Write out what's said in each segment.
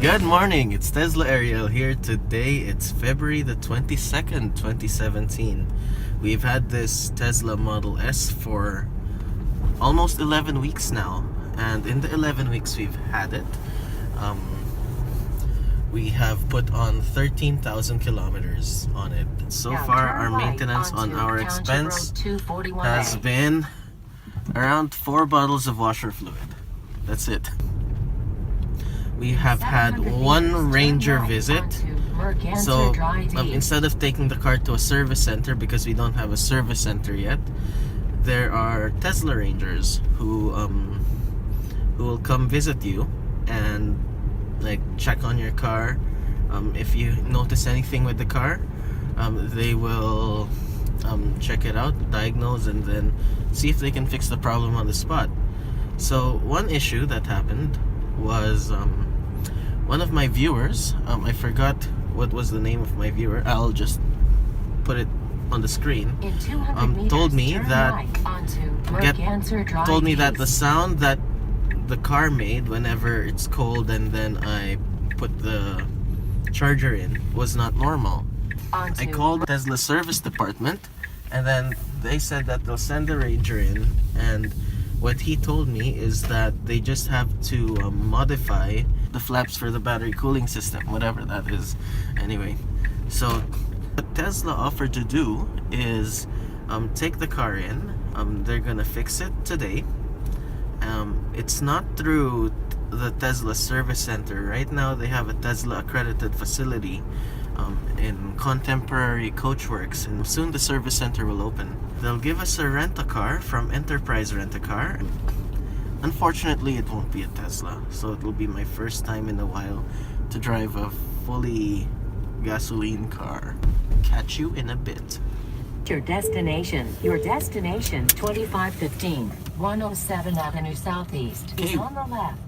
Good morning, it's Tesla Ariel here. Today it's February the 22nd, 2017. We've had this Tesla Model S for almost 11 weeks now, and in the 11 weeks we've had it, we have put on 13,000 kilometers on it. So far our maintenance on our expense has been around 4 bottles of washer fluid. That's it. We have had one Ranger visit, so instead of taking the car to a service center, because we don't have a service center yet, there are Tesla Rangers who will come visit you and like check on your car. If you notice anything with the car, they will check it out, diagnose, and then see if they can fix the problem on the spot. So one issue that happened was one of my viewers, I forgot what was the name of my viewer, I'll just put it on the screen, told me that the sound that the car made whenever it's cold and then I put the charger in was not normal. I called Tesla service department, and then they said that they'll send the Ranger in, and what he told me is that they just have to modify the flaps for the battery cooling system, whatever that is. Anyway, so what Tesla offered to do is take the car in. They're gonna fix it today. It's not through the Tesla service center. Right now they have a Tesla accredited facility in Contemporary Coachworks, and soon the service center will open. They'll give us a rent-a-car from Enterprise Rent-A-Car. Unfortunately, it won't be a Tesla, so it will be my first time in a while to drive a fully gasoline car. Catch you in a bit. Your destination 2515 107 Avenue Southeast is on the left.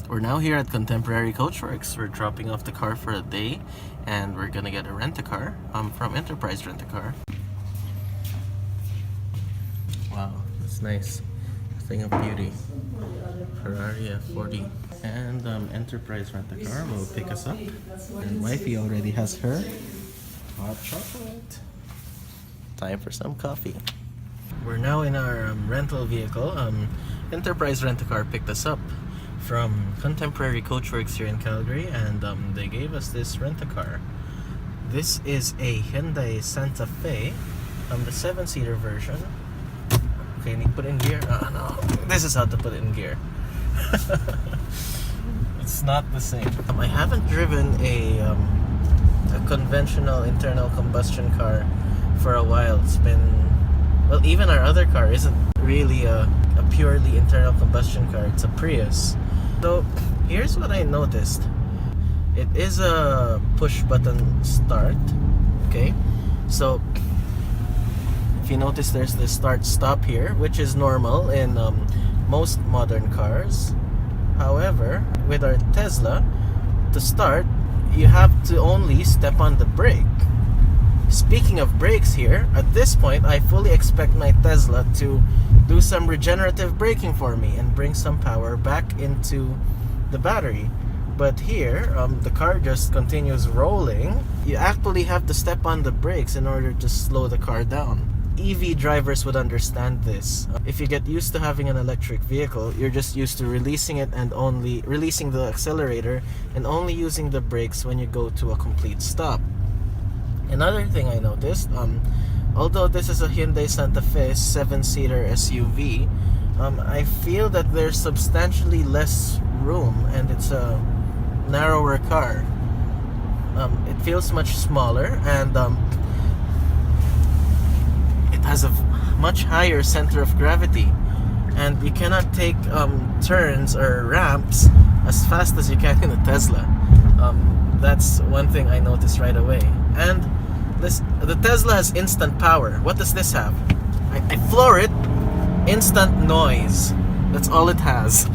We're now here at Contemporary Coachworks. We're dropping off the car for a day, and we're gonna get a rent-a-car from Enterprise Rent-A-Car. Wow, that's nice. Thing of beauty. Ferrari F40. And Enterprise Rent-A-Car will pick us up. And wifey already has her hot chocolate. Time for some coffee. We're now in our rental vehicle. Enterprise Rent-A-Car picked us up from Contemporary Coachworks here in Calgary, and they gave us this rent-a-car. This is a Hyundai Santa Fe, the 7-seater version. Okay, need to put it in gear? Oh no, this is how to put it in gear. It's not the same. I haven't driven a conventional internal combustion car for a while. It's been, well, even our other car isn't really a purely internal combustion car. It's a Prius. So here's what I noticed. It is a push button start. Okay, so if you notice, there's the start stop here, which is normal in most modern cars. However, with our Tesla, to start, you have to only step on the brake. Speaking of brakes here, at this point, I fully expect my Tesla to do some regenerative braking for me and bring some power back into the battery. But here, the car just continues rolling. You actually have to step on the brakes in order to slow the car down. EV drivers would understand this. If you get used to having an electric vehicle, you're just used to releasing it and only releasing the accelerator and only using the brakes when you go to a complete stop. Another thing I noticed, although this is a Hyundai Santa Fe 7-seater SUV, I feel that there's substantially less room, and it's a narrower car. It feels much smaller, and it has a much higher center of gravity, and you cannot take turns or ramps as fast as you can in a Tesla. That's one thing I noticed right away. And the Tesla has instant power. What does this have? I floor it, instant noise. That's all it has.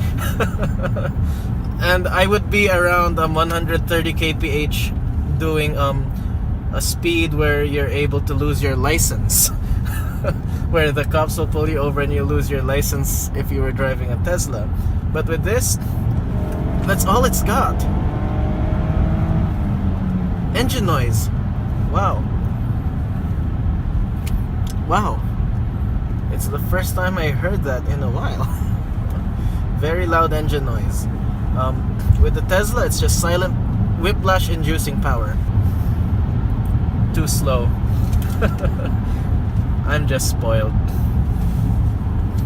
And I would be around 130 kph doing a speed where you're able to lose your license. Where the cops will pull you over and you lose your license if you were driving a Tesla. But with this, that's all it's got. Engine noise. Wow. Wow. It's the first time I heard that in a while. Very loud engine noise. With the Tesla, it's just silent whiplash inducing power. Too slow. I'm just spoiled.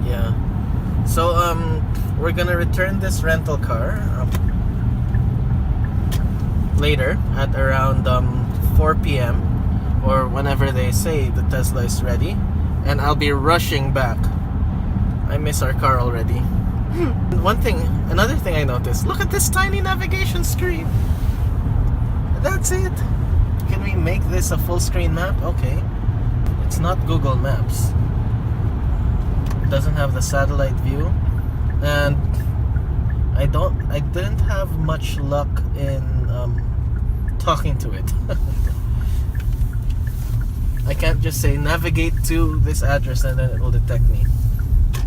Yeah. So we're gonna return this rental car later at around 4 p.m. or whenever they say the Tesla is ready, and I'll be rushing back. I miss our car already. Another thing I noticed, look at this tiny navigation screen. That's it. Can we make this a full screen map? Okay. It's not Google Maps. It doesn't have the satellite view, and I didn't have much luck in talking to it. I can't just say navigate to this address and then it will detect me.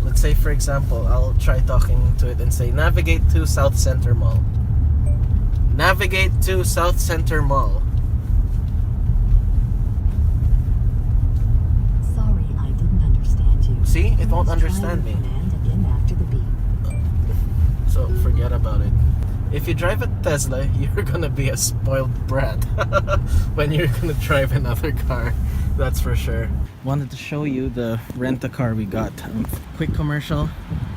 Let's say, for example, I'll try talking to it and say navigate to South Center Mall. Navigate to South Center Mall. Sorry, I didn't understand you. See? It won't understand me. Command again after the beep. So forget about it. If you drive a Tesla, you're gonna be a spoiled brat when you're gonna drive another car. That's for sure. Wanted to show you the rent-a-car we got. Quick commercial.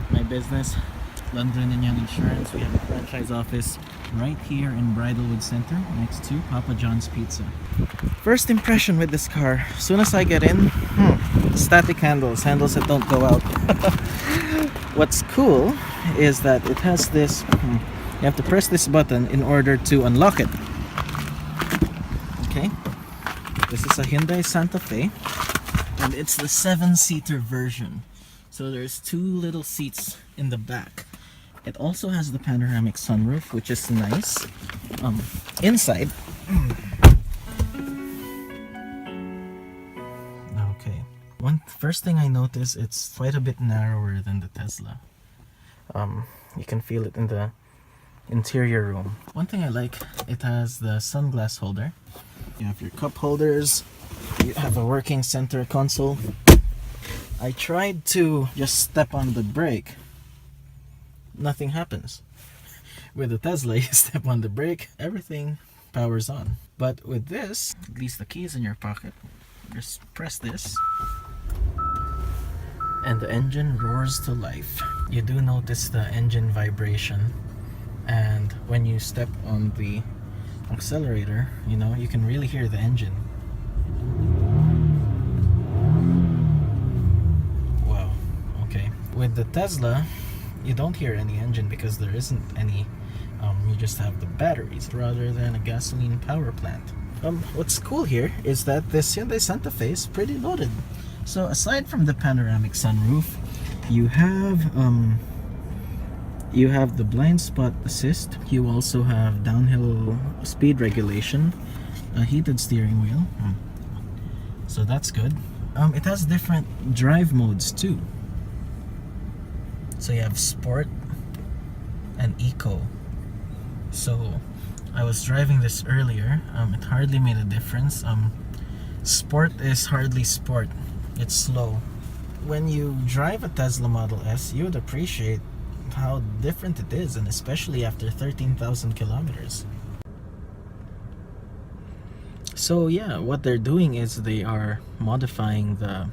My business, London and Young Insurance. We have a franchise office right here in Bridlewood Center next to Papa John's Pizza. First impression with this car. As soon as I get in, static handles that don't go out. What's cool is that it has this, you have to press this button in order to unlock it. Okay, this is a Hyundai Santa Fe, and it's the 7-seater version. So there's 2 little seats in the back. It also has the panoramic sunroof, which is nice. Inside, okay. First thing I noticed, it's quite a bit narrower than the Tesla. You can feel it in the interior room. One thing I like, it has the sunglass holder. You have your cup holders. You have a working center console. I tried to just step on the brake. Nothing happens. With the Tesla, you step on the brake, everything powers on. But with this, at least the key is in your pocket. Just press this, and the engine roars to life. You do notice the engine vibration, and when you step on the accelerator, you can really hear the engine. Wow, okay. With the Tesla, you don't hear any engine because there isn't any. You just have the batteries rather than a gasoline power plant. What's cool here is that this Hyundai Santa Fe is pretty loaded. So aside from the panoramic sunroof, you have the blind spot assist. You also have downhill speed regulation, a heated steering wheel. So that's good. It has different drive modes too. So you have Sport and Eco. So I was driving this earlier. It hardly made a difference. Sport is hardly sport. It's slow. When you drive a Tesla Model S, you would appreciate how different it is, and especially after 13,000 kilometers. So yeah, what they're doing is they are modifying the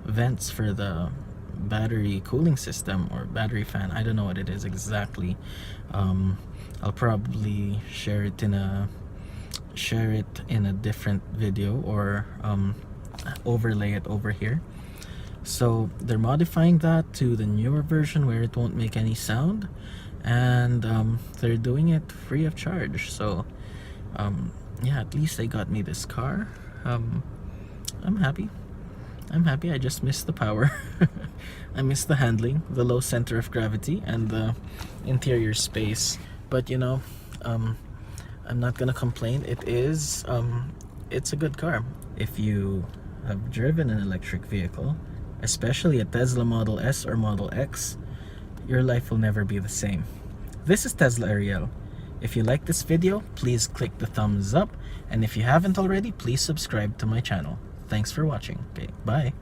vents for the battery cooling system or battery fan. I don't know what it is exactly. I'll probably share it in a different video, or overlay it over here. So they're modifying that to the newer version where it won't make any sound, and they're doing it free of charge. So yeah, at least they got me this car. I'm happy. I just miss the power. I miss the handling, the low center of gravity, and the interior space. But I'm not gonna complain. It's a good car. If you have driven an electric vehicle, especially a Tesla Model S or Model X, your life will never be the same. This is Tesla Ariel. If you like this video, please click the thumbs up, and if you haven't already, please subscribe to my channel. Thanks for watching. Okay, bye.